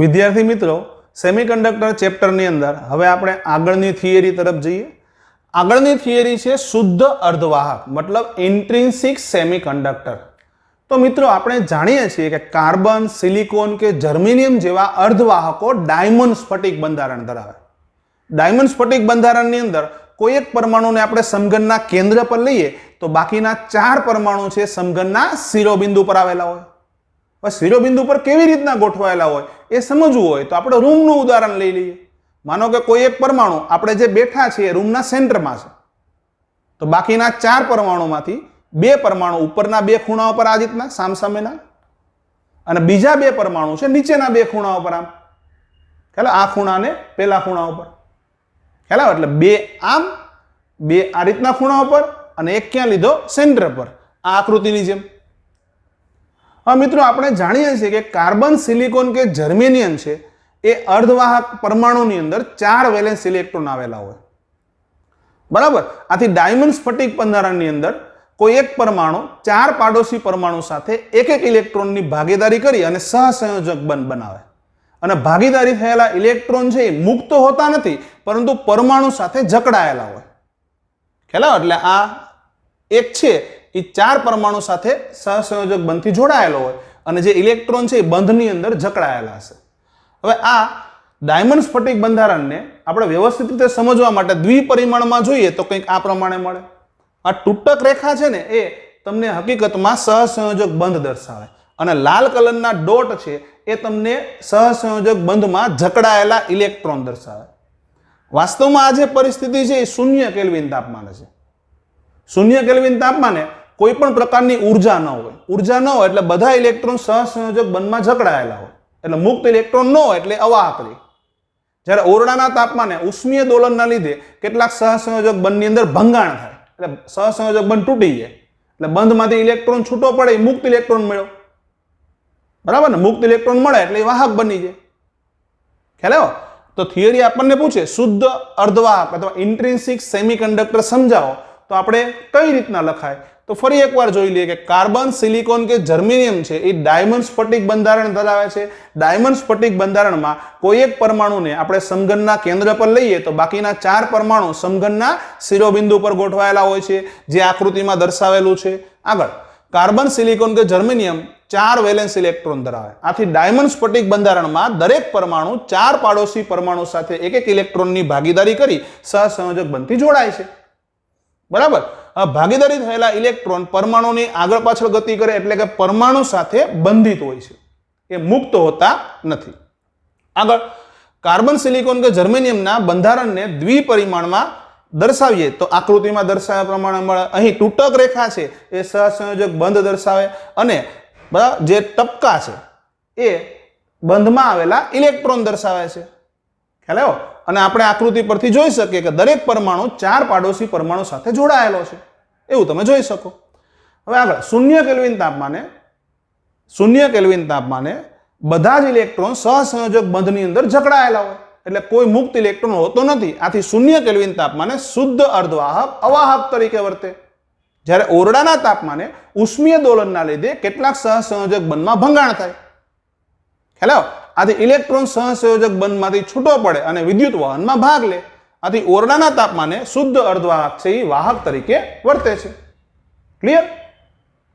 વિદ્યાર્થી મિત્રો, સેમિકન્ડક્ટર ચેપ્ટરની અંદર હવે આપણે આગળની થિયરી તરફ જઈએ. આગળની થિયરી છે શુદ્ધ અર્ધવાહક, મતલબ ઇન્ટ્રિન્સિક સેમિકન્ડક્ટર. તો મિત્રો આપણે જાણીએ છીએ કે કાર્બન, સિલિકોન કે જર્મેનિયમ જેવા અર્ધવાહકો ડાયમંડ સ્ફટિક બંધારણ ધરાવે. ડાયમંડ સ્ફટિક બંધારણની અંદર કોઈ એક પરમાણુને આપણે સમઘનના કેન્દ્ર પર લઈએ તો બાકીના 4 પરમાણુ છે સમઘનના શિરોબિંદુ પર આવેલા હોય. હવે શિરોબિંદુ પર કેવી રીતના ગોઠવાયેલા હોય એ સમજવું હોય તો આપણે રૂમનું ઉદાહરણ લઈ લઈએ. માનો કે કોઈ એક પરમાણુ આપણે જે બેઠા છીએ રૂમના સેન્ટરમાં છે, તો બાકીના 4 પરમાણુમાંથી 2 પરમાણુ ઉપરના 2 ખૂણાઓ પર આ રીતના સામસામેના, અને બીજા 2 પરમાણુ છે નીચેના 2 ખૂણાઓ પર આમ. ખ્યાલ? આ ખૂણા ને પેલા ખૂણા ઉપર ખ્યાલ? એટલે 2 આમ, 2 આ રીતના ખૂણા ઉપર અને એક ક્યાં લીધો? સેન્ટર પર. આ આકૃતિની જેમ. હવે મિત્રો આપણે જાણીએ છીએ કે કાર્બન, સિલિકોન કે જર્મેનિયમ છે એ અર્ધવાહક પરમાણુની અંદર 4 વેલેન્સ ઇલેક્ટ્રોન આવેલા હોય. બરાબર? આથી ડાયમંડ સ્ફટિક બંધારણની અંદર કોઈ એક પરમાણુ 4 પાડોશી પરમાણુ સાથે એક ઇલેક્ટ્રોનની ભાગીદારી કરી અને સહસંયોજક બંધ બનાવે. અને ભાગીદારી થયેલા ઇલેક્ટ્રોન છે એ મુક્ત હોતા નથી, પરંતુ પરમાણુ સાથે જકડાયેલા હોય. ખ્યાલ? એટલે આ એક છે એ 4 પરમાણુ સાથે સહસંયોજક બંધથી જોડાયેલો હોય અને જે ઇલેક્ટ્રોન છે એ બંધની અંદર જકડાયેલા હશે. હવે આ ડાયમંડ સ્ફટિક બંધારણને આપણે વ્યવસ્થિત રીતે સમજવા માટે દ્વિપરિમાણમાં જોઈએ તો કંઈક આ પ્રમાણે મળે. આ તૂટક રેખા છે ને એ તમને હકીકતમાં સહસંયોજક બંધ દર્શાવે, અને લાલ કલરના ડોટ છે એ તમને સહસંયોજક બંધમાં જકડાયેલા ઇલેક્ટ્રોન દર્શાવે. વાસ્તવમાં આ જે પરિસ્થિતિ છે એ 0 કેલ્વિન તાપમાને છે. 0 કેલ્વિન તાપમાને કોઈ પણ પ્રકારની ઉર્જા ન હોય. ઉર્જા ન હોય એટલે બધા ઇલેક્ટ્રોન સહસંયોજક બંધમાં જકડાયેલા હોય, એટલે મુક્ત ઇલેક્ટ્રોન ન હોય એટલે અવાહક રહે. જ્યારે ઓરડાના તાપમાને ઉષ્મીય દોલનના લીધે કેટલાક સહસંયોજક બંધની અંદર ભંગાણ થાય, એટલે સહસંયોજક બંધ તૂટી જાય, એટલે બંધમાંથી ઇલેક્ટ્રોન છૂટો પડે એ મુક્ત ઇલેક્ટ્રોન મળ્યો. બરાબર ને? મુક્ત ઇલેક્ટ્રોન મળે એટલે એ વાહક બની જાય. ખ્યાલ આવ્યો? તો થિયરી આપણને પૂછે શુદ્ધ અર્ધવાહક અથવા ઇન્ટ્રિન્સિક સેમિકન્ડક્ટર સમજાવો, તો આપણે કઈ રીતના લખાય? તો ફરી એકવાર જોઈ લઈએ કે કાર્બન, સિલિકોન કે જર્મેનિયમ છે એ ડાયમંડ સ્ફટિક બંધારણ ધરાવે છે. ડાયમંડ સ્ફટિક બંધારણમાં કોઈ એક પરમાણુને આપણે સમઘનના કેન્દ્ર પર લઈએ તો બાકીના 4 પરમાણુ સમઘનના શિરોબિંદુ પર ગોઠવાયેલા હોય છે, જે આકૃતિમાં દર્શાવેલું છે. આગળ કાર્બન, સિલિકોન કે જર્મેનિયમ 4 વેલેન્સ ઇલેક્ટ્રોન ધરાવે. આથી ડાયમંડ સ્ફટિક બંધારણમાં દરેક પરમાણુ 4 પાડોશી પરમાણુ સાથે એક ઇલેક્ટ્રોનની ભાગીદારી કરી સહસંયોજક બંધથી જોડાય છે. બરાબર? ભાગીદારી થયેલા ઇલેક્ટ્રોન પરમાણુની આગળ પાછળ ગતિ કરે, એટલે કે પરમાણુ સાથે બંધિત હોય છે, એ મુક્ત હોતા નથી. આગળ કાર્બન, સિલિકોન કે જર્મેનિયમના બંધારણને દ્વિપરિમાણમાં દર્શાવીએ તો આકૃતિમાં દર્શાવ્યા પ્રમાણે મળે. અહીં તૂટક રેખા છે એ સહસંયોજક બંધ દર્શાવે, અને જે ટપકા છે એ બંધમાં આવેલા ઇલેક્ટ્રોન દર્શાવે છે. ખ્યાલ આવ્યો? અને આપણે આકૃતિ પરથી જોઈ શકીએ કે દરેક પરમાણુ 4 પાડોશી પરમાણુ સાથે જોડાયેલો છે, એવું તમે જોઈ શકો. હવે આગળ 0 કેલ્વિન તાપમાને બધા જ ઇલેક્ટ્રોન સહસંયોજક બંધની અંદર જકડાયેલા હોય, એટલે કોઈ મુક્ત ઇલેક્ટ્રોન હોતો નથી. આથી 0 કેલ્વિન તાપમાને શુદ્ધ અર્ધવાહક અવાહક તરીકે વર્તે. જ્યારે ઓરડાના તાપમાને ઉષ્મીય દોલનના લીધે કેટલાક સહસંયોજક બંધમાં ભંગાણ થાય. ખ્યાલ આવ્યો? આથી ઇલેક્ટ્રોન સહસંયોજક બંધમાંથી છૂટો પડે અને વિદ્યુત વહનમાં ભાગ લે. આથી ઓરડાના તાપમાને શુદ્ધ અર્ધવાહક છે એ વાહક તરીકે વર્તે છે. ક્લિયર?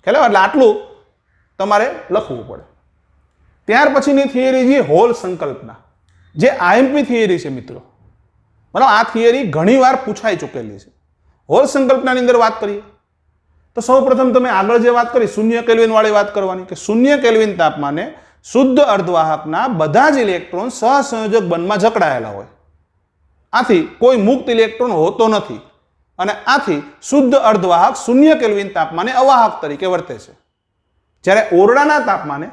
ખ્યાલ આવ્યો? એટલે આટલું તમારે લખવું પડે. ત્યાર પછીની થિયરી છે હોલ સંકલ્પના, જે આઈએમપી થિયરી છે મિત્રો. બરાબર? આ થિયરી ઘણીવાર પૂછાઈ ચૂકેલી છે. હોલ સંકલ્પનાની અંદર વાત કરીએ તો સૌપ્રથમ તમે આગળ જે વાત કરી 0 કેલ્વિન વાળી વાત કરવાની, કે 0 કેલ્વિન તાપમાને શુદ્ધ અર્ધવાહકના બધા જ ઇલેક્ટ્રોન સહસંયોજક બંધમાં જકડાયેલા હોય. આથી કોઈ મુક્ત ઇલેક્ટ્રોન હોતો નથી, અને આથી શુદ્ધ અર્ધવાહક 0 કેલ્વિન તાપમાને અવાહક તરીકે વર્તે છે. જ્યારે ઓરડાના તાપમાને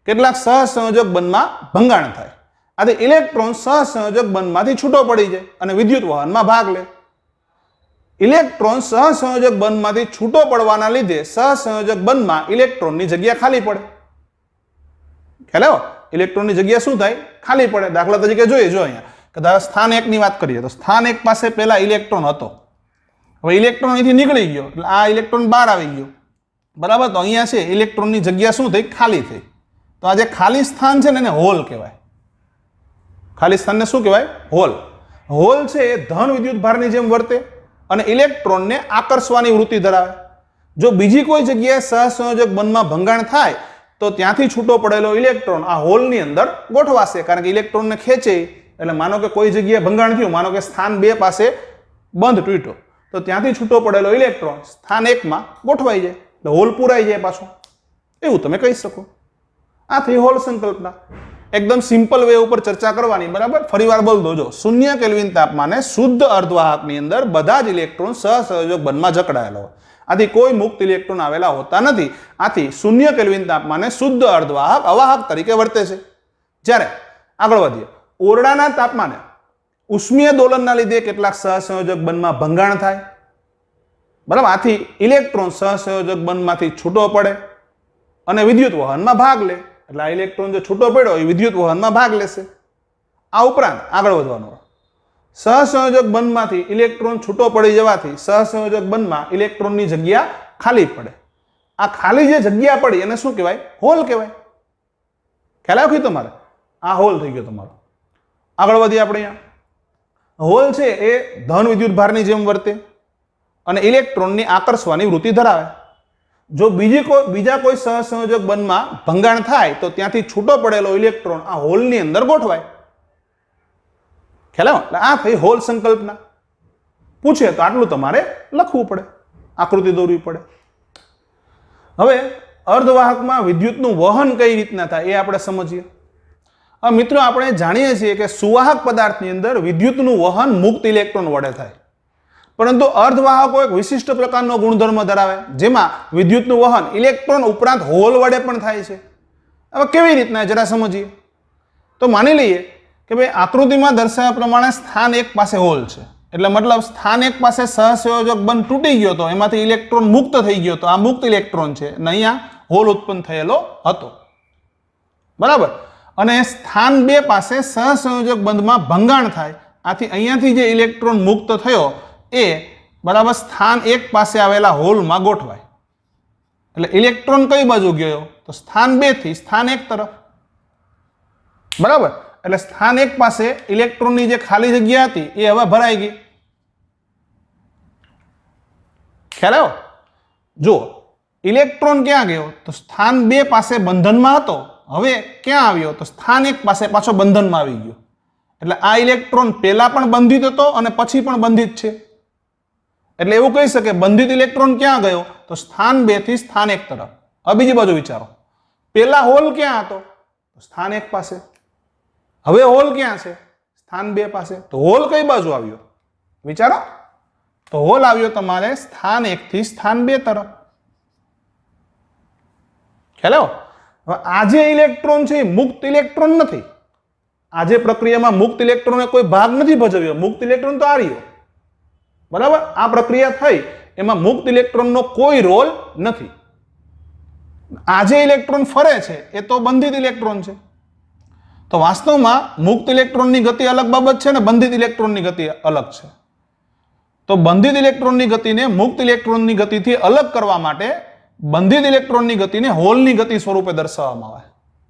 કેટલાક સહસંયોજક બંધમાં ભંગાણ થાય, આથી ઇલેક્ટ્રોન સહસંયોજક બંધમાંથી છૂટો પડી જાય અને વિદ્યુત વહનમાં ભાગ લે. ઇલેક્ટ્રોન સહસંયોજક બંધમાંથી છૂટો પડવાના લીધે સહસંયોજક બંધમાં ઇલેક્ટ્રોનની જગ્યા ખાલી પડે. ખ્યાલ આવ્યો? ઇલેક્ટ્રોનની જગ્યા શું થાય? ખાલી પડે. દાખલા તરીકે જોઈએ, જો અહીંયા કદાચ સ્થાન 1 ની વાત કરીએ તો સ્થાન 1 પાસે પહેલા ઇલેક્ટ્રોન હતો. હવે ઇલેક્ટ્રોન અહીંથી નીકળી ગયો એટલે આ ઇલેક્ટ્રોન બહાર આવી ગયો. બરાબર? તો અહીંયા છે ઇલેક્ટ્રોનની જગ્યા શું થઈ? ખાલી થઈ. તો આ જે ખાલી સ્થાન છે ને એને હોલ કહેવાય. ખાલી સ્થાનને શું કહેવાય? હોલ. હોલ છે એ ધન વિદ્યુત ભારની જેમ વર્તે અને ઇલેક્ટ્રોનને આકર્ષવાની વૃત્તિ ધરાવે. જો બીજી કોઈ જગ્યાએ સહસંયોજક બંધમાં ભંગાણ થાય તો ત્યાંથી છૂટો પડેલો ઇલેક્ટ્રોન આ હોલની અંદર ગોઠવાશે, કારણ કે ઇલેક્ટ્રોનને ખેંચે. એટલે માનો કે કોઈ જગ્યાએ ભંગાણ થયું, માનો કે સ્થાન 2 પાસે બંધ તૂટ્યો, તો ત્યાંથી છૂટો પડેલો ઇલેક્ટ્રોન સ્થાન 1 માં ગોઠવાઈ જાય, એટલે હોલ પૂરાઈ જાય પાછો, એવું તમે કહી શકો. આ થઈ હોલ સંકલ્પના. એકદમ સિમ્પલ વે ઉપર ચર્ચા કરવાની, બરાબર? ફરીવાર બોલ દો. 0 કેલ્વિન તાપમાને શુદ્ધ અર્ધવાહકની અંદર બધા જ ઇલેક્ટ્રોન સહસંયોજક બંધમાં જકડાયેલા હોય. આથી કોઈ મુક્ત ઇલેક્ટ્રોન આવેલા હોતા નથી. આથી 0 કેલ્વિન તાપમાને શુદ્ધ અર્ધવાહક અવાહક તરીકે વર્તે છે. જ્યારે આગળ વધીએ, ઓરડાના તાપમાને ઉષ્મીય દોલનના લીધે કેટલાક સહસંયોજક બંધમાં ભંગાણ થાય, બરાબર? આથી ઇલેક્ટ્રોન સહસંયોજક બંધમાંથી છૂટો પડે અને વિદ્યુત વહનમાં ભાગ લે. એટલે આ ઇલેક્ટ્રોન જે છૂટો પડ્યો એ વિદ્યુત વહનમાં ભાગ લેશે. આ ઉપરાંત આગળ વધવાનું, સહસંયોજક બંધમાંથી ઇલેક્ટ્રોન છૂટો પડી જવાથી સહસંયોજક બંધમાં ઇલેક્ટ્રોનની જગ્યા ખાલી પડે. આ ખાલી જે જગ્યા પડી એને શું કહેવાય? હોલ કહેવાય. ખ્યાલ આવ્યો તમારે? આ હોલ થઈ ગયો તમારો. આગળ વધીએ આપણે. અહીંયા હોલ છે એ ધન વિદ્યુત ભારની જેમ વર્તે અને ઇલેક્ટ્રોનની આકર્ષવાની વૃત્તિ ધરાવે. જો બીજા કોઈ સહસંયોજક બંધમાં ભંગાણ થાય તો ત્યાંથી છૂટો પડેલો ઇલેક્ટ્રોન આ હોલની અંદર ગોઠવાય. ખ્યાલ આવ્યો? એટલે આ થઈ હોલ સંકલ્પના. પૂછે તો આટલું તમારે લખવું પડે, આકૃતિ દોરવી પડે. હવે અર્ધવાહકમાં વિદ્યુતનું વહન કઈ રીતના થાય એ આપણે સમજીએ. મિત્રો, આપણે જાણીએ છીએ કે સુવાહક પદાર્થની અંદર વિદ્યુતનું વહન મુક્ત ઇલેક્ટ્રોન વડે થાય, પરંતુ અર્ધવાહકો એક વિશિષ્ટ પ્રકારનો ગુણધર્મ ધરાવે જેમાં વિદ્યુતનું વહન ઇલેક્ટ્રોન ઉપરાંત હોલ વડે પણ થાય છે. હવે કેવી રીતના જરા સમજીએ. તો માની લઈએ કે ભાઈ આકૃતિમાં દર્શાવ્યા પ્રમાણે સ્થાન 1 પાસે હોલ છે, એટલે મતલબ સ્થાન 1 પાસે સહસંયોજક બંધ તૂટી ગયો હતો, એમાંથી ઇલેક્ટ્રોન મુક્ત થઈ ગયો હતો. આ મુક્ત ઇલેક્ટ્રોન છે અને અહીંયા હોલ ઉત્પન્ન થયેલો હતો, બરાબર? અને સ્થાન 2 પાસે સહસંયોજક બંધમાં ભંગાણ થાય, આથી અહીંયાથી જે ઇલેક્ટ્રોન મુક્ત થયો એ બરાબર સ્થાન 1 પાસે આવેલા હોલમાં ગોઠવાય. એટલે ઇલેક્ટ્રોન કઈ બાજુ ગયો? તો સ્થાન 2 થી સ્થાન 1 તરફ, બરાબર? એટલે સ્થાન 1 પાસે ઇલેક્ટ્રોનની જે ખાલી જગ્યા હતી એ હવે ભરાઈ ગઈ. ખ્યાલ આવ્યો? જો ઇલેક્ટ્રોન ક્યાં ગયો? તો સ્થાન 2 પાસે બંધનમાં હતો, હવે ક્યાં આવ્યો? તો સ્થાન 1 પાસે પાછો બંધનમાં આવી ગયો. એટલે આ ઇલેક્ટ્રોન પહેલા પણ બંધિત હતો અને પછી પણ બંધિત છે. એટલે એવું કહી શકે બંધિત ઇલેક્ટ્રોન ક્યાં ગયો? તો સ્થાન 2 થી સ્થાન 1 તરફ. હવે બીજી બાજુ વિચારો, પહેલા હોલ ક્યાં હતો? તો સ્થાન 1 પાસે. હવે હોલ ક્યાં છે? સ્થાન 2 પાસે. તો હોલ કઈ બાજુ આવ્યો? વિચારો. તો હોલ આવ્યો તમારે સ્થાન 1 થી સ્થાન 2 તરફ. ખ્યાલ આવ્યો? હવે આ જે ઇલેક્ટ્રોન છે એ મુક્ત ઇલેક્ટ્રોન નથી. આજે પ્રક્રિયામાં મુક્ત ઇલેક્ટ્રોને કોઈ ભાગ નથી ભજવ્યો. મુક્ત ઇલેક્ટ્રોન તો આ રહ્યો, બરાબર? આ પ્રક્રિયા થઈ એમાં મુક્ત ઇલેક્ટ્રોનનો કોઈ રોલ નથી. આ જે ઇલેક્ટ્રોન ફરે છે એ તો બંધિત ઇલેક્ટ્રોન છે. તો વાસ્તવમાં મુક્ત ઇલેક્ટ્રોનની ગતિ અલગ બાબત છે ને બંધિત ઇલેક્ટ્રોનની ગતિ અલગ છે. તો બંધિત ઇલેક્ટ્રોનની ગતિને મુક્ત ઇલેક્ટ્રોનની ગતિથી અલગ કરવા માટે બંધિત ઇલેક્ટ્રોનની ગતિને હોલની ગતિ સ્વરૂપે દર્શાવવામાં આવે.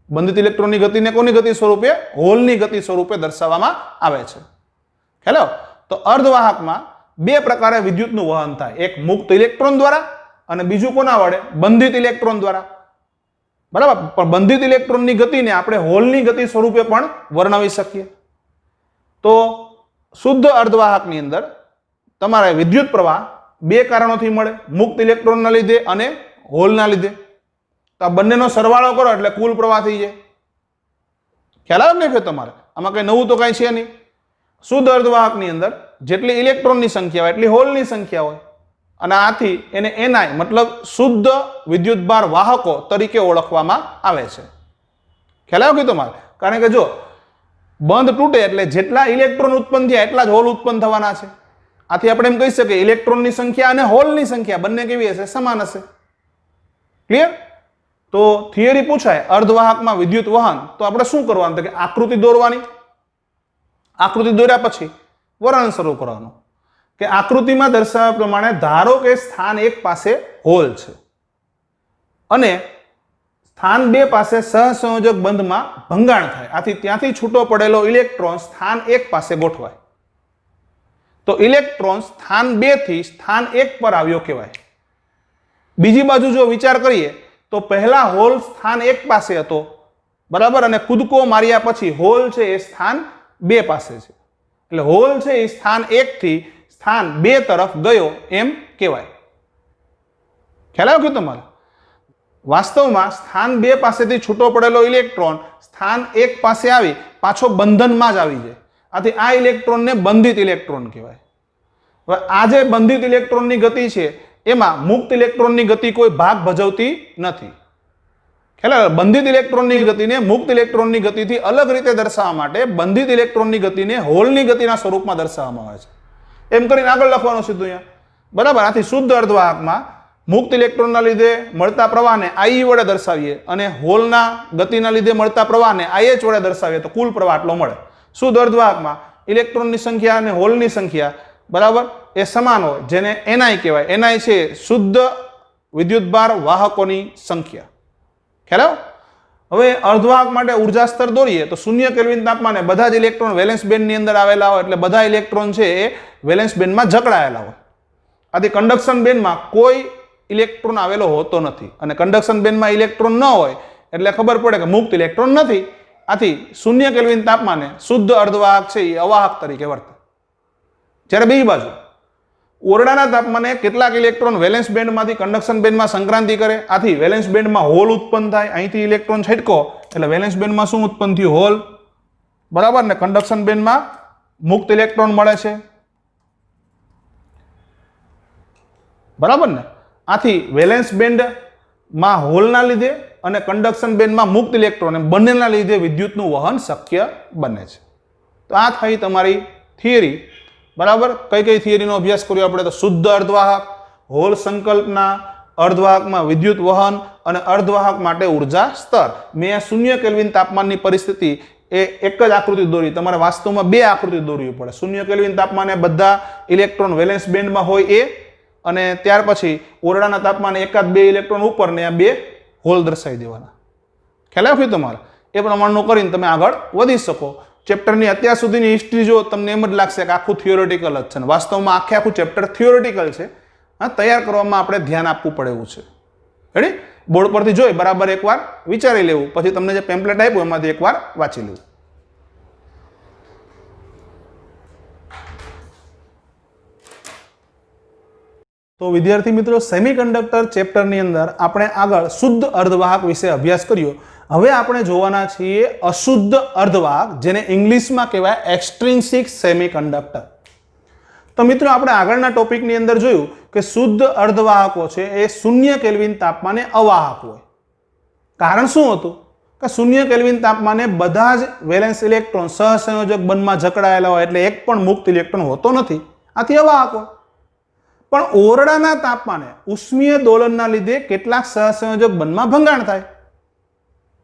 બંધિત ઇલેક્ટ્રોનની ગતિને કોની ગતિ સ્વરૂપે? હોલની ગતિ સ્વરૂપે દર્શાવવામાં આવે છે. ખ્યાલ આવ્યો? તો અર્ધવાહકમાં 2 પ્રકારે વિદ્યુતનું વહન થાય, એક મુક્ત ઇલેક્ટ્રોન દ્વારા અને બીજું કોના વડે? બંધિત ઇલેક્ટ્રોન દ્વારા, બરાબર? પણ બંધિત ઇલેક્ટ્રોનની ગતિને આપણે હોલની ગતિ સ્વરૂપે પણ વર્ણવી શકીએ. તો શુદ્ધ અર્ધવાહકની અંદર તમારે વિદ્યુત પ્રવાહ 2 કારણોથી મળે, મુક્ત ઇલેક્ટ્રોનના લીધે અને હોલના લીધે. તો આ બંનેનો સરવાળો કરો એટલે કુલ પ્રવાહ થઈ જાય. ખ્યાલ આવે ને? તમારે આમાં કઈ નવું તો કઈ છે નહીં. શુદ્ધ અર્ધવાહકની અંદર જેટલી ઇલેક્ટ્રોનની સંખ્યા હોય એટલી હોલની સંખ્યા હોય, અને આથી એને એનઆઈ મતલબ શુદ્ધ વિદ્યુતભાર વાહકો તરીકે ઓળખવામાં આવે છે. ખ્યાલ આવ્યો કે તમારે? કારણ કે જો બંધ તૂટે એટલે જેટલા ઇલેક્ટ્રોન ઉત્પન્ન થયા એટલા જ હોલ ઉત્પન્ન થવાના છે. આથી આપણે એમ કહી શકીએ ઇલેક્ટ્રોનની સંખ્યા અને હોલની સંખ્યા બંને કેવી હશે? સમાન હશે. ક્લિયર? તો થિયરી પૂછાય અર્ધવાહકમાં વિદ્યુત વહન, તો આપણે શું કરવાનું? કે આકૃતિ દોરવાની. આકૃતિ દોર્યા પછી વર્ણન શરૂ કરવાનું કે આકૃતિમાં દર્શાવ્યા પ્રમાણે ધારો કે સ્થાન 1 પાસે હોલ છે અને સ્થાન 2 પાસે સહસંયોજક બંધમાં ભંગાણ થાય, આથી ત્યાંથી છૂટો પડેલો ઇલેક્ટ્રોન સ્થાન 1 પાસે ગોઠવાય. તો ઇલેક્ટ્રોન સ્થાન 2 થી સ્થાન 1 પર આવ્યો કહેવાય. બીજી બાજુ જો વિચાર કરીએ તો પહેલા હોલ સ્થાન 1 પાસે હતો, બરાબર, અને કૂદકો માર્યા પછી હોલ છે એ સ્થાન 2 પાસે છે, એટલે હોલ છે એ સ્થાન 1 થી સ્થાન 2 તરફ ગયો એમ કહેવાય. ખ્યાલ આવ્યો કે તમારે? વાસ્તવમાં સ્થાન 2 પાસેથી છૂટો પડેલો ઇલેક્ટ્રોન સ્થાન 1 પાસે આવી પાછો બંધનમાં જ આવી જાય, આથી આ ઇલેક્ટ્રોનને બંધિત ઇલેક્ટ્રોન કહેવાય. હવે આ જે બંધિત ઇલેક્ટ્રોનની ગતિ છે એમાં મુક્ત ઇલેક્ટ્રોનની ગતિ કોઈ ભાગ ભજવતી નથી. ખ્યાલ? બંધિત ઇલેક્ટ્રોનની ગતિને મુક્ત ઇલેક્ટ્રોનની ગતિથી અલગ રીતે દર્શાવવા માટે બંધિત ઇલેક્ટ્રોનની ગતિને હોલની ગતિના સ્વરૂપમાં દર્શાવવામાં આવે છે. એમ કરીને આગળ લખવાનું સીધું અહીંયા, બરાબર. આથી શુદ્ધ અર્ધવાહકમાં મુક્ત ઇલેક્ટ્રોનના લીધે મળતા પ્રવાહને I વડે દર્શાવીએ અને હોલના ગતિના લીધે મળતા પ્રવાહને IH વડે દર્શાવીએ તો કુલ પ્રવાહ આટલો મળે. શુદ્ધ અર્ધવાહકમાં ઇલેક્ટ્રોનની સંખ્યા અને હોલની સંખ્યા, બરાબર, એ સમાન હોય, જેને NI કહેવાય. NI છે શુદ્ધ વિદ્યુતભાર વાહકોની સંખ્યા. ખ્યાલ? હવે અર્ધવાહક માટે ઉર્જા સ્તર દોરીએ તો 0 કેલ્વિન તાપમાને બધા જ ઇલેક્ટ્રોન વેલેન્સ બેન્ડની અંદર આવેલા હોય, એટલે બધા ઇલેક્ટ્રોન છે એ વેલેન્સ બેન્ડમાં જકડાયેલા હોય. આથી કંડક્શન બેન્ડમાં કોઈ ઇલેક્ટ્રોન આવેલો હોતો નથી, અને કંડક્શન બેન્ડમાં ઇલેક્ટ્રોન ન હોય એટલે ખબર પડે કે મુક્ત ઇલેક્ટ્રોન નથી. આથી 0 કેલ્વિન તાપમાને શુદ્ધ અર્ધવાહક છે એ અવાહક તરીકે વર્તે. જ્યારે બીજી બાજુ ઓરડાના તાપમાને કેટલાક ઇલેક્ટ્રોન વેલેન્સ બેન્ડમાંથી કંડક્શન બેન્ડમાં સંક્રાંતિ કરે, આથી વેલેન્સ બેન્ડમાં હોલ ઉત્પન્ન થાય. અહીંથી ઇલેક્ટ્રોન છટકો એટલે વેલેન્સ બેન્ડમાં શું ઉત્પન્ન થયું? હોલ, બરાબર, ને કંડક્શન બેન્ડમાં મુક્ત ઇલેક્ટ્રોન મળે છે, બરાબર ને. આથી વેલેન્સ બેન્ડમાં હોલના લીધે અને કંડક્શન બેન્ડમાં મુક્ત ઇલેક્ટ્રોન બંનેના લીધે વિદ્યુતનું વહન શક્ય બને છે. તો આ થઈ તમારી થિયરી, બરાબર. કઈ કઈ થિયરીનો અભ્યાસ કર્યો આપણે? તો શુદ્ધ અર્ધવાહક, હોલ સંકલ્પના, અર્ધવાહકમાં વિદ્યુત વહન અને અર્ધવાહક માટે ઉર્જા સ્તર. મેં આ 0 કેલ્વિન તાપમાનની પરિસ્થિતિ એ એક જ આકૃતિ દોરી, તમારે વાસ્તવમાં 2 આકૃતિ દોરવી પડે. 0 કેલ્વિન તાપમાને બધા ઇલેક્ટ્રોન વેલેન્સ બેન્ડમાં હોય એ, અને ત્યાર પછી ઓરડાના તાપમાને એકાદ 2 ઇલેક્ટ્રોન ઉપર ને આ 2 હોલ દર્શાવી દેવાના. ખ્યાલ આવ્યો તમારે? એ પ્રમાણનું કરીને તમે આગળ વધી શકો. ચેપ્ટરની અત્યાર સુધીની હિસ્ટ્રી જો તમને એમ જ લાગશે કે આખું થિયોરેટિકલ જ છે, ને વાસ્તવમાં આખું ચેપ્ટર થિયોરેટિકલ છે. હા, તૈયાર કરવામાં આપણે ધ્યાન આપવું પડે એવું છે. રેડી? બોર્ડ પરથી જોઈ બરાબર એકવાર વિચારી લેવું, પછી તમને જે પેમ્પલેટ આપ્યું એમાંથી એકવાર વાંચી લેવું. તો વિદ્યાર્થી મિત્રો, સેમિકન્ડક્ટર ચેપ્ટરની અંદર આપણે આગળ શુદ્ધ અર્ધવાહક વિશે અભ્યાસ કર્યો. હવે આપણે જોવાના છીએ અશુદ્ધ અર્ધવાહક, જેને ઇંગ્લિશમાં કહેવાય એક્સ્ટ્રિન્સિક સેમિકન્ડક્ટર. તો મિત્રો, આપણે આગળના ટોપિકની અંદર જોયું કે શુદ્ધ અર્ધવાહકો છે એ 0 કેલ્વિન તાપમાને અવાહક હોય. કારણ શું હતું? કે 0 કેલ્વિન તાપમાને બધા જ વેલેન્સ ઇલેક્ટ્રોન સહસંયોજક બંધમાં જકડાયેલા હોય, એટલે એક પણ મુક્ત ઇલેક્ટ્રોન હોતો નથી, આથી અવાહક હોય. પણ ઓરડાના તાપમાને ઉષ્મીય દોલનના લીધે કેટલાક સહસંયોજક બંધમાં ભંગાણ થાય,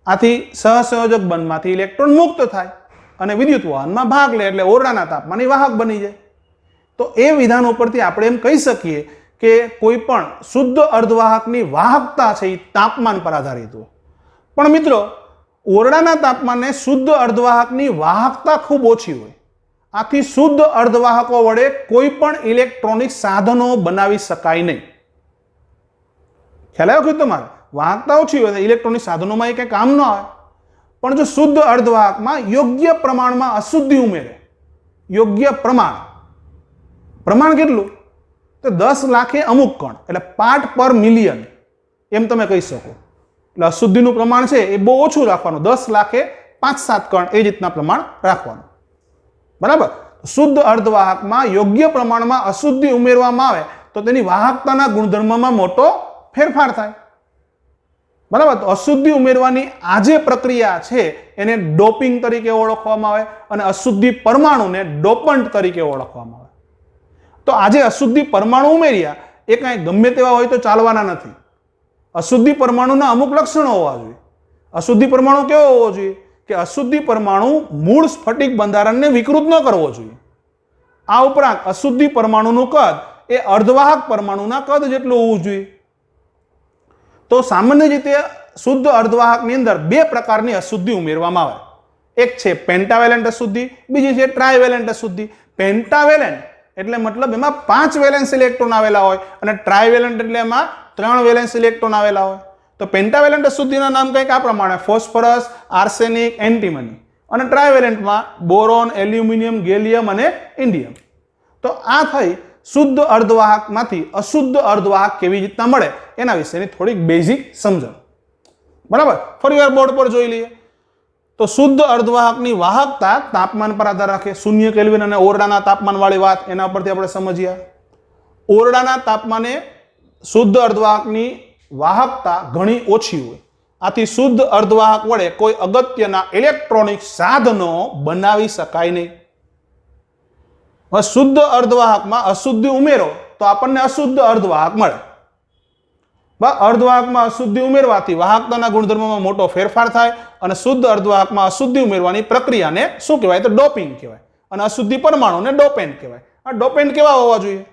આથી સહસંયોજક બંધમાંથી ઇલેક્ટ્રોન મુક્ત થાય અને વિદ્યુત વહનમાં ભાગ લે, એટલે ઓરડાના તાપમાને વાહક બની જાય. તો એ વિધાન ઉપરથી આપણે એમ કહી શકીએ કે કોઈ પણ શુદ્ધ અર્ધવાહકની વાહકતા છે એ તાપમાન પર આધારિત હોય. પણ મિત્રો, ઓરડાના તાપમાને શુદ્ધ અર્ધવાહકની વાહકતા ખૂબ ઓછી હોય, આથી શુદ્ધ અર્ધવાહકો વડે કોઈ પણ ઇલેક્ટ્રોનિક સાધનો બનાવી શકાય નહીં. ખ્યાલ આવ્યો કે તમારે? વાહકતા ઓછી હોય તો ઇલેક્ટ્રોનિક સાધનોમાં એ કંઈ કામ ન આવે. પણ જો શુદ્ધ અર્ધવાહકમાં યોગ્ય પ્રમાણમાં અશુદ્ધિ ઉમેરે, યોગ્ય પ્રમાણ કેટલું? તો 10 લાખે અમુક કણ, એટલે પાર્ટ પર મિલિયન એમ તમે કહી શકો. એટલે અશુદ્ધિનું પ્રમાણ છે એ બહુ ઓછું રાખવાનું, 10 લાખે 5-7 કણ એ રીતના પ્રમાણ રાખવાનું, બરાબર. શુદ્ધ અર્ધવાહકમાં યોગ્ય પ્રમાણમાં અશુદ્ધિ ઉમેરવામાં આવે તો તેની વાહકતાના ગુણધર્મમાં મોટો ફેરફાર થાય, બરાબર. તો અશુદ્ધિ ઉમેરવાની આ જે પ્રક્રિયા છે એને ડોપિંગ તરીકે ઓળખવામાં આવે, અને અશુદ્ધિ પરમાણુને ડોપન્ટ તરીકે ઓળખવામાં આવે. તો આજે અશુદ્ધિ પરમાણુ ઉમેર્યા એ કાંઈ ગમે તેવા હોય તો ચાલવાના નથી. અશુદ્ધિ પરમાણુના અમુક લક્ષણો હોવા જોઈએ. અશુદ્ધિ પરમાણુ કેવો હોવો જોઈએ? કે અશુદ્ધિ પરમાણુ મૂળ સ્ફટિક બંધારણને વિકૃત ન કરવો જોઈએ. આ ઉપરાંત અશુદ્ધિ પરમાણુનું કદ એ અર્ધવાહક પરમાણુના કદ જેટલું હોવું જોઈએ. તો સામાન્ય રીતે શુદ્ધ અર્ધવાહકની અંદર બે પ્રકારની અશુદ્ધિ ઉમેરવામાં આવે. એક છે પેન્ટાવેલેન્ટ અશુદ્ધિ, બીજી છે ટ્રાયવેલેન્ટ અશુદ્ધિ. પેન્ટાવેલેન્ટ એટલે મતલબ એમાં 5 વેલેન્સ ઇલેક્ટ્રોન આવેલા હોય અને ટ્રાયવેલેન્ટ એટલે એમાં 3 વેલેન્સ ઇલેક્ટ્રોન આવેલા હોય. તો પેન્ટાવેલેન્ટ અશુદ્ધિના નામ કંઈક આ પ્રમાણે: ફોસ્ફરસ, આર્સેનિક, એન્ટીમની. અને ટ્રાયવેલેન્ટમાં બોરોન, એલ્યુમિનિયમ, ગેલિયમ અને ઇન્ડિયમ. તો આ થઈ શુદ્ધ અર્ધવાહકમાંથી અશુદ્ધ અર્ધવાહક કેવી રીતના મળે એના વિશેની થોડીક બેઝિક સમજણ. બરાબર, ફરીવાર બોર્ડ પર જોઈ લઈએ. તો શુદ્ધ અર્ધવાહકની વાહકતા તાપમાન પર આધાર રાખે. 0 કેલ્વિન અને ઓરડાના તાપમાન વાળી વાત એના પરથી આપણે સમજ્યા. ઓરડાના તાપમાને શુદ્ધ અર્ધવાહકની વાહકતા ઘણી ઓછી હોય. આથી શુદ્ધ અર્ધવાહક વડે કોઈ અગત્યના ઇલેક્ટ્રોનિક સાધનો બનાવી શકાય નહીં. શુદ્ધ અર્ધવાહકમાં અશુદ્ધિ ઉમેરો તો આપણને અશુદ્ધ અર્ધવાહક મળે. અર્ધવાહકમાં અશુદ્ધિ ઉમેરવાથી વાહકતાના ગુણધર્મોમાં મોટો ફેરફાર થાય અને શુદ્ધ અર્ધવાહકમાં અશુદ્ધિ ઉમેરવાની પ્રક્રિયાને શું કહેવાય? તો ડોપિંગ કહેવાય. અને અશુદ્ધિ પરમાણુને ડોપેન્ટ કહેવાય. આ ડોપેન્ટ કેવા હોવા જોઈએ?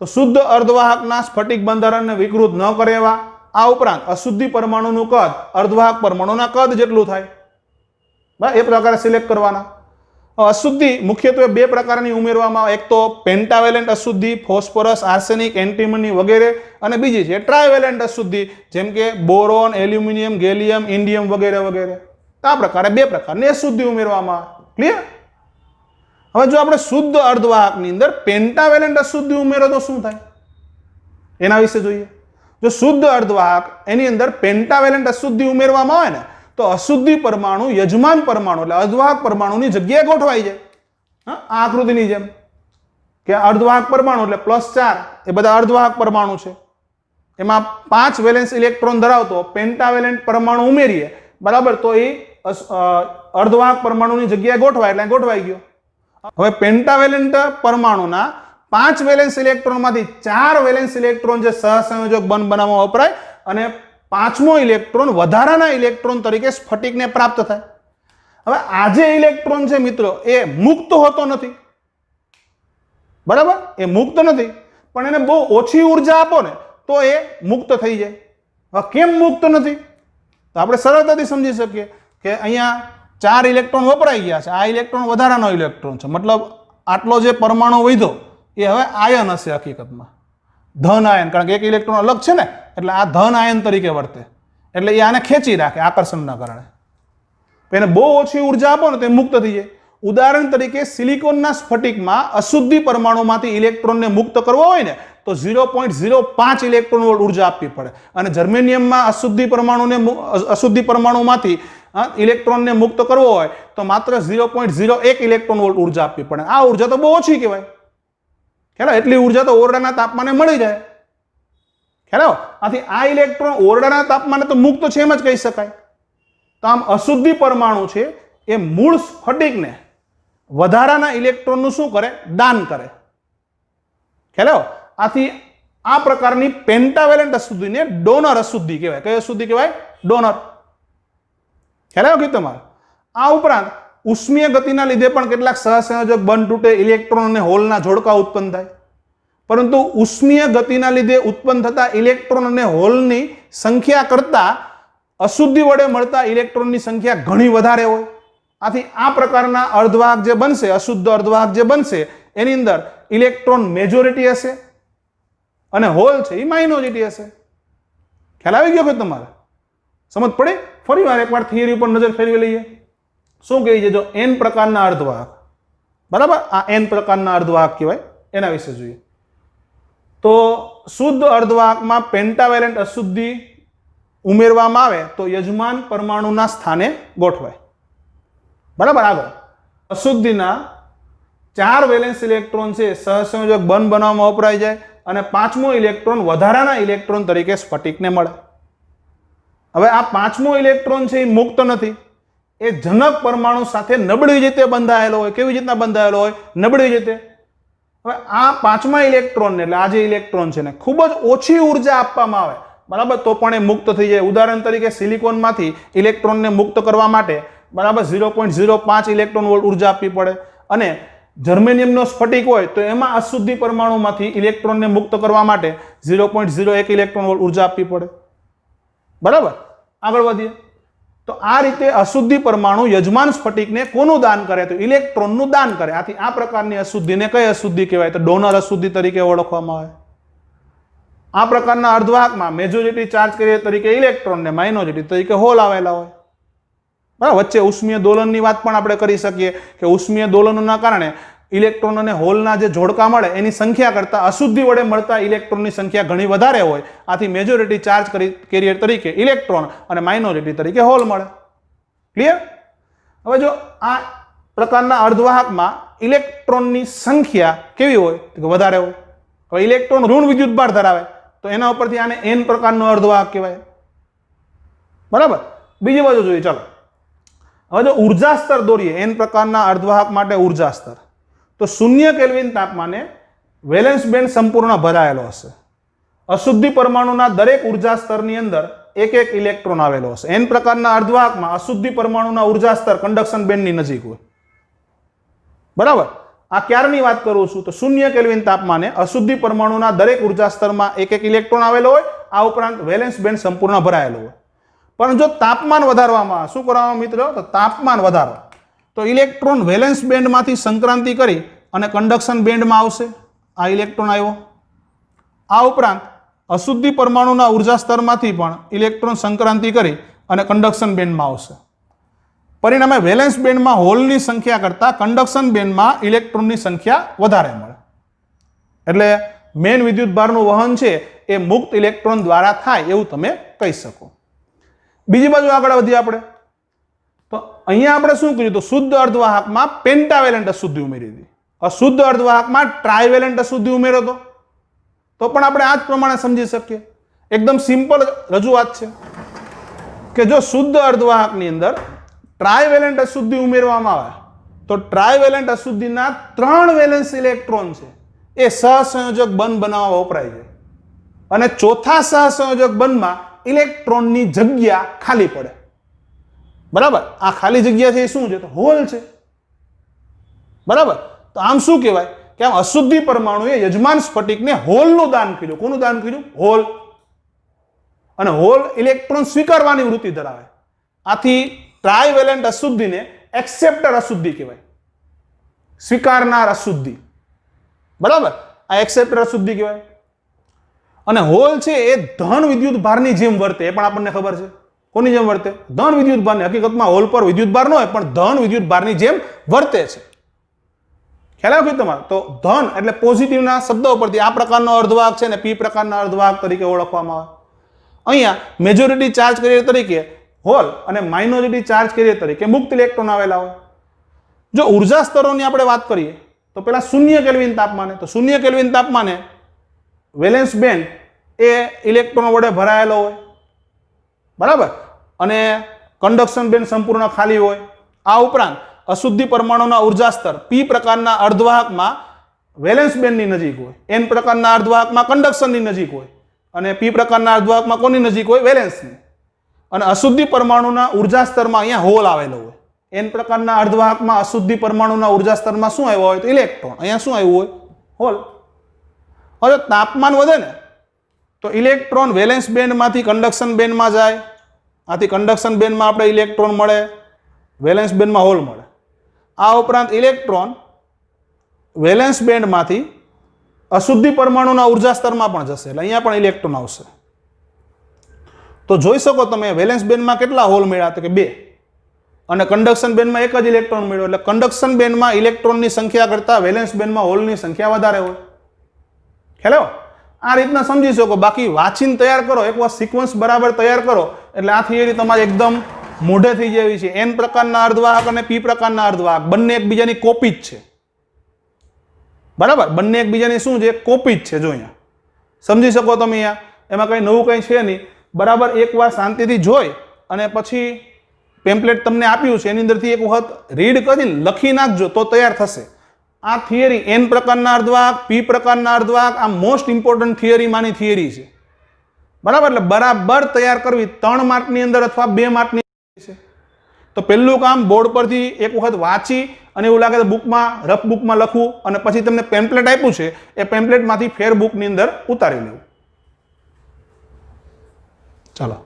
તો શુદ્ધ અર્ધવાહકના સ્ફટિક બંધારણને વિકૃત ન કરે એવા. આ ઉપરાંત અશુદ્ધિ પરમાણુનું કદ અર્ધવાહક પરમાણુના કદ જેટલું થાય. એ પ્રકારે સિલેક્ટ કરવાના. અશુદ્ધિ મુખ્યત્વે બે પ્રકારની ઉમેરવામાં આવે. એક તો પેન્ટાવેલેન્ટ અશુદ્ધિ, ફોસ્ફરસ, આર્સેનિક, એન્ટીમની વગેરે. અને બીજી છે ટ્રાયવેલેન્ટ અશુદ્ધિ, જેમ કે બોરોન, એલ્યુમિનિયમ, ગેલિયમ, ઇન્ડિયમ વગેરે વગેરે. આ પ્રકારે બે પ્રકારની અશુદ્ધિ ઉમેરવામાં આવે. ક્લિયર? હવે જો આપણે શુદ્ધ અર્ધવાહકની અંદર પેન્ટાવેલેન્ટ અશુદ્ધિ ઉમેરો તો શું થાય એના વિશે જોઈએ. જો શુદ્ધ અર્ધવાહક એની અંદર પેન્ટાવેલેન્ટ અશુદ્ધિ ઉમેરવામાં આવે ને તો અશુદ્ધિ પરમાણુ યજમાન પરમાણુ એટલે અર્ધવાહક પરમાણુની જગ્યાએ ગોઠવાઈ જાય. આ આકૃતિની જેમ કે અર્ધવાહક પરમાણુ એટલે +4 એ બધા અર્ધવાહક પરમાણુ છે. એમાં 5 વેલેન્સ ઇલેક્ટ્રોન ધરાવતો પેન્ટાવેલેન્ટ પરમાણુ ઉમેરીએ, બરાબર, તો એ અર્ધવાહક પરમાણુની જગ્યાએ ગોઠવાય એટલે ગોઠવાઈ ગયો. હવે પેન્ટાવેલેન્ટ પરમાણુના 5 વેલેન્સ ઇલેક્ટ્રોનમાંથી 4 વેલેન્સ ઇલેક્ટ્રોન જે સહસંયોજક બંધ બનાવવામાં વપરાય અને 5મો ઇલેક્ટ્રોન વધારાના ઇલેક્ટ્રોન તરીકે સ્ફટિકને પ્રાપ્ત થાય. હવે આ જે ઇલેક્ટ્રોન છે મિત્રો એ મુક્ત હોતો નથી. બરાબર, એ મુક્ત નથી, પણ એને બહુ ઓછી ઉર્જા આપો ને તો એ મુક્ત થઈ જાય. હવે કેમ મુક્ત નથી? તો આપણે સરળતાથી સમજી શકીએ કે અહીંયા 4 ઇલેક્ટ્રોન વપરાઈ ગયા છે. આ ઇલેક્ટ્રોન વધારાનો ઇલેક્ટ્રોન છે, મતલબ આટલો જે પરમાણુ વધ્યો એ હવે આયન હશે હકીકતમાં, ધન આયન, કારણ કે એક ઇલેક્ટ્રોન અલગ છે ને, એટલે આ ધન આયન તરીકે વર્તે. એટલે એ આને ખેંચી રાખે આકર્ષણના કારણે. એને બહુ ઓછી ઉર્જા આપો ને તો એ મુક્ત થઈ જાય. ઉદાહરણ તરીકે સિલિકોનના સ્ફટિકમાં અશુદ્ધિ પરમાણુમાંથી ઇલેક્ટ્રોનને મુક્ત કરવો હોય ને તો 0.05 ઇલેક્ટ્રોન વોલ્ટ ઉર્જા આપવી પડે. અને જર્મેનિયમમાં અશુદ્ધિ પરમાણુમાંથી ઇલેક્ટ્રોનને મુક્ત કરવો હોય તો માત્ર 0.01 ઇલેક્ટ્રોન વોલ્ટ ઉર્જા આપવી પડે. આ ઉર્જા તો બહુ ઓછી કહેવાય. ખ્યાલ? એટલી ઉર્જા તો ઓરડાના તાપમાને મળી જાય. ખ્યાલ? આથી આ ઇલેક્ટ્રોન ઓરડાના તાપમાને તો મુક્ત છે એમ જ કહી શકાય. તો આમ અશુદ્ધિ પરમાણુ છે એ મૂળ સ્ફટિકને વધારાના ઇલેક્ટ્રોનનું શું કરે? દાન કરે. ખ્યાલ? આથી આ પ્રકારની પેન્ટાવેલેન્ટ અશુદ્ધિને ડોનર અશુદ્ધિ કહેવાય. કઈ અશુદ્ધિ કહેવાય? ડોનર. ખ્યાલ કે તમારે? આ ઉપરાંત ઉષ્મીય ગતિના લીધે પણ કેટલાક સહસંયોજક બંધ તૂટે, ઇલેક્ટ્રોન અને હોલના જોડકા ઉત્પન્ન થાય. પરંતુ ઉષ્મીય ગતિના લીધે ઉત્પન્ન થતા ઇલેક્ટ્રોન અને હોલની સંખ્યા કરતા અશુદ્ધિ વડે મળતા ઇલેક્ટ્રોનની સંખ્યા ઘણી વધારે હોય. આથી આ પ્રકારના અર્ધવાહક જે બનશે, અશુદ્ધ અર્ધવાહક જે બનશે, એની અંદર ઇલેક્ટ્રોન મેજોરિટી હશે અને હોલ છે એ માઇનોરિટી હશે. ખ્યાલ આવી ગયો કે તમારે? સમજ પડે? ફરી વાર એકવાર થિયરી ઉપર નજર ફેરવી લઈએ. શું કહે છે? જો n પ્રકારના અર્ધવાહક, બરાબર, આ n પ્રકારના અર્ધવાહક કહેવાય, એના વિશે જોઈએ. તો શુદ્ધ અર્ધવાહકમાં પેન્ટાવેલેન્ટ અશુદ્ધિ ઉમેરવામાં આવે તો યજમાન પરમાણુના સ્થાને ગોઠવાય. બરાબર. આગળ અશુદ્ધિના 4 વેલેન્સ ઇલેક્ટ્રોન છે સહસંયોજક બંધ બનાવવામાં વપરાઈ જાય અને 5મો ઇલેક્ટ્રોન વધારાના ઇલેક્ટ્રોન તરીકે સ્ફટિકને મળે. હવે આ 5મો ઇલેક્ટ્રોન છે એ મુક્ત નથી, એ જનક પરમાણુ સાથે નબળી રીતે બંધાયેલો હોય. કેવી રીતના બંધાયેલો હોય? નબળી રીતે. હવે આ 5મા ઇલેક્ટ્રોન એટલે આ જે ઇલેક્ટ્રોન છે ને ખૂબ જ ઓછી ઉર્જા આપવામાં આવે, બરાબર, તો પણ એ મુક્ત થઈ જાય. ઉદાહરણ તરીકે સિલિકોનમાંથી ઇલેક્ટ્રોનને મુક્ત કરવા માટે, બરાબર, 0.05 ઇલેક્ટ્રોન વોલ્ટ ઉર્જા આપવી પડે. અને જર્મેનિયમનો સ્ફટિક હોય તો એમાં અશુદ્ધિ પરમાણુમાંથી ઇલેક્ટ્રોનને મુક્ત કરવા માટે 0.01 ઇલેક્ટ્રોન વોલ્ટ ઉર્જા આપવી પડે. બરાબર, આગળ વધીએ તો આ રીતે અશુદ્ધિ પરમાણુ યજમાન સ્ફટિકને કોનું દાન કરે? તો ઇલેક્ટ્રોનનું દાન કરે. આથી આ પ્રકારની અશુદ્ધિને કઈ અશુદ્ધિ કહેવાય? તો ડોનર અશુદ્ધિ તરીકે ઓળખવામાં આવે. આ પ્રકારના અર્ધવાહકમાં મેજોરિટી ચાર્જ કેરિયર તરીકે ઇલેક્ટ્રોન ને માઇનોરિટી તરીકે હોલ આવેલા હોય. બરાબર, વચ્ચે ઉષ્મીય દોલનની વાત પણ આપણે કરી શકીએ કે ઉષ્મીય દોલનોના કારણે ઇલેક્ટ્રોન અને હોલના જે જોડકા મળે એની સંખ્યા કરતાં અશુદ્ધિ વડે મળતા ઇલેક્ટ્રોનની સંખ્યા ઘણી વધારે હોય. આથી મેજોરિટી ચાર્જ કેરિયર તરીકે ઇલેક્ટ્રોન અને માઇનોરિટી તરીકે હોલ મળે. ક્લિયર? હવે જો આ પ્રકારના અર્ધવાહકમાં ઇલેક્ટ્રોનની સંખ્યા કેવી હોય? તો વધારે હોય. હવે ઇલેક્ટ્રોન ઋણ વિદ્યુતભાર ધરાવે તો એના ઉપરથી આને n પ્રકારનો અર્ધવાહક કહેવાય. બરાબર, બીજી બાજુ જોઈએ. ચાલો હવે જો ઉર્જા સ્તર દોરીએ n પ્રકારના અર્ધવાહક માટે ઉર્જા સ્તર, તો 0 કેલ્વિન તાપમાને વેલેન્સ બેન્ડ સંપૂર્ણ ભરાયેલો હશે. અશુદ્ધિ પરમાણુના દરેક ઉર્જા સ્તરની અંદર એક એક ઇલેક્ટ્રોન આવેલો હશે. n પ્રકારના અર્ધવાહકમાં અશુદ્ધિ પરમાણુના ઉર્જા સ્તર કન્ડક્શન બેન્ડની નજીક હોય. બરાબર, આ ક્યારની વાત કરું છું? તો 0 કેલ્વિન તાપમાને અશુદ્ધિ પરમાણુના દરેક ઉર્જા સ્તરમાં એક એક ઇલેક્ટ્રોન આવેલો હોય. આ ઉપરાંત વેલેન્સ બેન્ડ સંપૂર્ણ ભરાયેલો હોય. પણ જો તાપમાન વધારવામાં, શું કરવામાં મિત્રો? તો તાપમાન વધારો તો ઇલેક્ટ્રોન વેલેન્સ બેન્ડમાંથી સંક્રાંતિ કરી અને કન્ડક્શન બેન્ડમાં આવશે. આ ઇલેક્ટ્રોન આવ્યો. આ ઉપરાંત અશુદ્ધિ પરમાણુના ઉર્જા સ્તરમાંથી પણ ઇલેક્ટ્રોન સંક્રાંતિ કરી અને કન્ડક્શન બેન્ડમાં આવશે. પરિણામે વેલેન્સ બેન્ડમાં હોલની સંખ્યા કરતાં કન્ડક્શન બેન્ડમાં ઇલેક્ટ્રોનની સંખ્યા વધારે મળે. એટલે મેન વિદ્યુતભારનું વહન છે એ મુક્ત ઇલેક્ટ્રોન દ્વારા થાય એવું તમે કહી શકો. બીજી બાજુ આગળ વધીએ આપણે તો અહીંયા આપણે શું કર્યું? તો શુદ્ધ અર્ધવાહકમાં પેન્ટાવેલેન્ટ અશુદ્ધિ ઉમેરી હતી. અશુદ્ધ અર્ધવાહકમાં ટ્રાયવેલેન્ટ અશુદ્ધિ ઉમેરો તો પણ આપણે આ જ પ્રમાણે સમજી શકીએ. એકદમ સિમ્પલ રજૂઆત છે કે જો શુદ્ધ અર્ધવાહકની અંદર ટ્રાયવેલેન્ટ અશુદ્ધિ ઉમેરવામાં આવે તો ટ્રાયવેલેન્ટ અશુદ્ધિના 3 વેલેન્સ ઇલેક્ટ્રોન છે એ સહસંયોજક બંધ બનાવવા વપરાય છે. અને ચોથા સહસંયોજક બંધમાં ઇલેક્ટ્રોનની જગ્યા ખાલી પડે. બરાબર, આ ખાલી જગ્યા છે એ શું છે? તો હોલ છે. બરાબર, તો આમ શું કહેવાય કે આમ અશુદ્ધિ પરમાણુએ યજમાન સ્ફટિકને હોલનું દાન કર્યું. કોનું દાન કર્યું? હોલ. અને હોલ ઇલેક્ટ્રોન સ્વીકારવાની વૃત્તિ ધરાવે. આથી ટ્રાયવેલેન્ટ અશુદ્ધિને એક્સેપ્ટર અશુદ્ધિ કહેવાય, સ્વીકારનાર અશુદ્ધિ. બરાબર, આ એક્સેપ્ટર અશુદ્ધિ કહેવાય. અને હોલ છે એ ધન વિદ્યુત ભારની જેમ વર્તે, એ પણ આપણને ખબર છે. કોની જેમ વર્તે? ધન વિદ્યુત ભારની. હકીકતમાં હોલ પર વિદ્યુત ભાર ન હોય પણ ધન વિદ્યુત ભારની જેમ વર્તે છે. ખ્યાલ આવ્યો તમારે? તો ધન એટલે પોઝિટિવના શબ્દો પરથી આ પ્રકારનો અર્ધવાહક છે ને p પ્રકારના અર્ધવાહક તરીકે ઓળખવામાં આવે. અહીંયા મેજોરિટી ચાર્જ કેરિયર તરીકે હોલ અને માઇનોરિટી ચાર્જ કેરિયર તરીકે મુક્ત ઇલેક્ટ્રોન આવેલા હોય. જો ઉર્જા સ્તરોની આપણે વાત કરીએ તો પેલા 0 કેલ્વિન તાપમાને, તો 0 કેલ્વિન તાપમાને વેલેન્સ બેન્ડ એ ઇલેક્ટ્રોન વડે ભરાયેલો હોય. બરાબર, અને કન્ડક્શન બેન્ડ સંપૂર્ણ ખાલી હોય. આ ઉપરાંત અશુદ્ધિ પરમાણુના ઉર્જા સ્તર p પ્રકારના અર્ધવાહકમાં વેલેન્સ બેન્ડની નજીક હોય, n પ્રકારના અર્ધવાહકમાં કન્ડક્શનની નજીક હોય અને p પ્રકારના અર્ધવાહકમાં કોની નજીક હોય? વેલેન્સની. અને અશુદ્ધિ પરમાણુના ઉર્જા સ્તરમાં અહીંયા હોલ આવેલો હોય. n પ્રકારના અર્ધવાહકમાં અશુદ્ધિ પરમાણુના ઉર્જા સ્તરમાં શું આવ્યો હોય? તો ઇલેક્ટ્રોન. અહીંયા શું આવ્યું હોય? હોલ. હવે તાપમાન વધે ને તો ઇલેક્ટ્રોન વેલેન્સ બેન્ડમાંથી કન્ડક્શન બેન્ડમાં જાય. આથી કન્ડક્શન બેન્ડમાં આપણે ઇલેક્ટ્રોન મળે, વેલેન્સ બેન્ડમાં હોલ મળે. આ ઉપરાંત ઇલેક્ટ્રોન વેલેન્સ બેન્ડમાંથી અશુદ્ધિ પરમાણુના ઉર્જા સ્તરમાં પણ જશે, એટલે અહીંયા પણ ઇલેક્ટ્રોન આવશે. તો જોઈ શકો તમે વેલેન્સ બેન્ડમાં કેટલા હોલ મળ્યા? તો કે 2. અને કન્ડક્શન બેન્ડમાં એક જ ઇલેક્ટ્રોન મળ્યો. એટલે કન્ડક્શન બેન્ડમાં ઇલેક્ટ્રોનની સંખ્યા કરતાં વેલેન્સ બેન્ડમાં હોલની સંખ્યા વધારે હોય. ખ્યાલ આવ્યો? આ રીતના સમજી શકો. બાકી વાંચીને તૈયાર કરો, એકવાર સિક્વન્સ બરાબર તૈયાર કરો એટલે આ થિયરી તમારી એકદમ મોઢે થઈ જેવી છે. n પ્રકારના અર્ધવાહક અને p પ્રકારના અર્ધવાહક બંને એકબીજાની કોપી જ છે. બરાબર, બંને એકબીજાની શું છે? કોપી જ છે. જો અહીંયા સમજી શકો તમે. અહીંયા એમાં કંઈ નવું કંઈ છે નહીં. બરાબર, એકવાર શાંતિથી જોઈ અને પછી પેમ્પલેટ તમને આપ્યું છે એની અંદરથી એક વખત રીડ કરીને લખી નાખજો તો તૈયાર થશે. આ થિયરી n પ્રકારના અર્ધવાહક, p પ્રકારના અર્ધવાહક આ મોસ્ટ ઇમ્પોર્ટન્ટ થિયરીમાંની થિયરી છે. બરાબર, એટલે બરાબર તૈયાર કરવી 3 માર્કની અંદર અથવા 2 માર્કની છે. તો પહેલું કામ બોર્ડ પરથી એક વખત વાંચી અને એવું લાગે તો બુકમાં, રફ બુકમાં લખવું અને પછી તમને પેમ્પલેટ આપ્યું છે એ પેમ્પલેટમાંથી ફેર બુકની અંદર ઉતારી લેવું. ચાલો.